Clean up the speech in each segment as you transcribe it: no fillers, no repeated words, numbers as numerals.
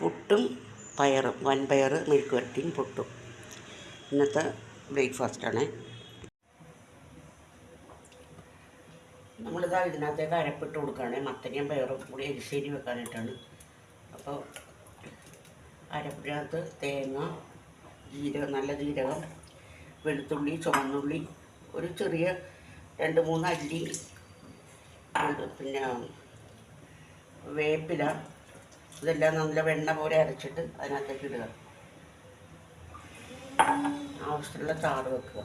പുട്ടും പയറും, വൻപയർ മെഴുക്ക് വരട്ടിയും പുട്ടും ഇന്നത്തെ ബ്രേക്ക്ഫാസ്റ്റാണ്. നമ്മളിതാ ഇതിനകത്തേക്ക് അരപ്പിട്ട് കൊടുക്കുകയാണ്. മത്തങ്ങയും പയറും കൂടി എരിശ്ശേരി വെക്കാനായിട്ടാണ്. അപ്പോൾ അരപ്പിനകത്ത് തേങ്ങ, ജീരകം, നല്ല ജീരകം, വെളുത്തുള്ളി, ചുവന്നുള്ളി, ഒരു ചെറിയ 2-3 അല്ലി, പിന്നെ വേപ്പില, ഇതെല്ലാം നല്ല വെണ്ണ പോലെ അരച്ചിട്ട് അതിനകത്തേക്ക് ഇടുക. ആവശ്യത്തിനുള്ള ചാറ് വെക്കുക.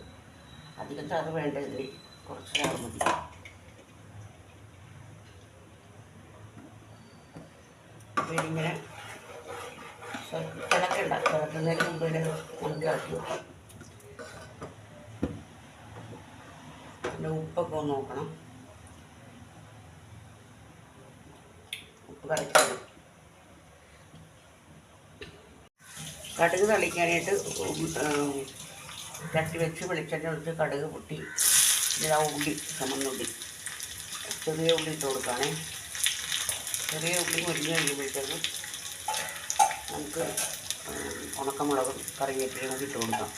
അധികം ചാറ് വേണ്ടതിൽ കുറച്ച് ചാറ് മതി. അപ്പോൾ ഇങ്ങനെ തിളക്കുന്നതിന് മുമ്പ് നമുക്ക് ആക്കി വെക്കാം. പിന്നെ ഉപ്പൊക്കെ ഒന്ന് നോക്കണം. ഉപ്പ് കറക്റ്റാണ്. കടുക് തളിക്കാനായിട്ട് ചട്ടി വെച്ച് വെളിച്ചെണ്ണ ഒഴിച്ച് കടുക് പൊട്ടി ഇതാ ഉള്ളി, ചുമന്നുള്ളി, ചെറിയ ഉള്ളി ഇട്ട് കൊടുക്കുകയാണേ. ചെറിയ ഉള്ളി മുരിഞ്ഞ് കഴിയുമ്പോഴത്തേക്കും നമുക്ക് ഉണക്കമുളകും കറിവേപ്പിലയും കൂടി ഇട്ട് കൊടുക്കാം.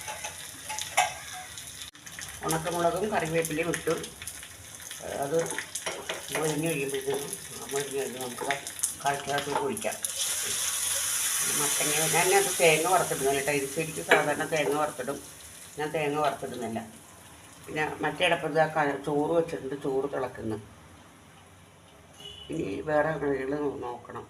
ഉണക്കമുളകും കറിവേപ്പിലയും ഇട്ട് അത് മുരിഞ്ഞ് കഴിയുമ്പോഴത്തേക്കും നമുക്ക് കറിക്കകത്ത് ഒഴിക്കാം. മത്തങ്ങ ഞാനത് തേങ്ങ വറുത്തിടുന്നില്ല കേട്ടോ. ഇത് ശരിക്കും സാധാരണ തേങ്ങ വറുത്തിടും. ഞാൻ തേങ്ങ വറുത്തിടുന്നില്ല. പിന്നെ മറ്റേ അടപ്പത്ത് ചോറ് വെച്ചിട്ടുണ്ട്, ചോറ് തിളക്കുന്നു. ഇനി വേറെ കറികൾ നോക്കണം.